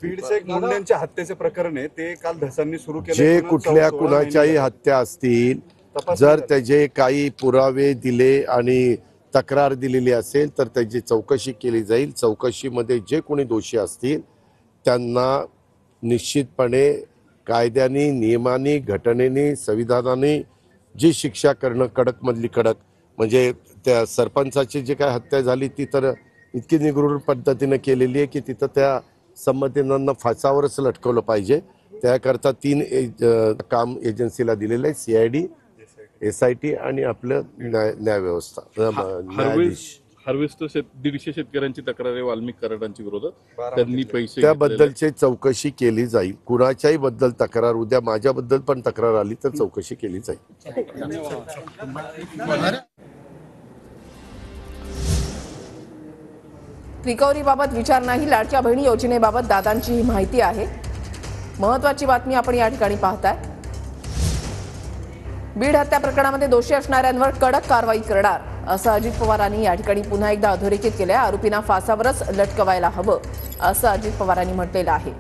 बीडचे एक मुंड्यांच्या हत्येचे प्रकरण आहे ते काल धसांनी सुरू केले। जे कुठल्या कुणाच्याही हत्या असतील, जर त्याचे काही पुरावे दिले आणि तक्रार दिलेली असेल तर त्याची चौकशी केली जाईल। चौकशीमध्ये जे कोणी दोषी असतील त्यांना निश्चितपणे कायद्याने, नियमाने, घटनेने, संविधानाने जी शिक्षा करणं कडकमधली कडक। म्हणजे त्या सरपंचाची जी काय हत्या झाली ती तर इतकी निगृढ पद्धतीने केलेली आहे की तिथं त्या संबंधितांना फासावरच लटकवलं पाहिजे। त्याकरता 3 काम एजन्सीला दिलेलं आहे, CID, SIT आणि आपलं न्याय व्यवस्था, न्यायाधीश। हार्वेस्ट 150 शेतकऱ्यांची तक्रार आहे वाल्मिक कराडांच्या विरोधात, त्यांनी पैसे त्याबद्दलची चौकशी केली जाईल। कुणाच्याही बद्दल तक्रार, उद्या माझ्याबद्दल पण तक्रार आली तर चौकशी केली जाईल। रिकव्हरीबाबत विचार नाही, लाडक्या बहिणी योजनेबाबत दादांची ही माहिती आहे। महत्त्वाची बातमी आपण या ठिकाणी पाहताय। बीड हत्या प्रकरणामध्ये दोषी असणाऱ्यांवर कडक कारवाई करणार असं अजित पवारांनी या ठिकाणी पुन्हा एकदा अधोरेखित केलंय। आरोपींना फासावरच लटकवायला हवं असं अजित पवारांनी म्हटलेलं आहे।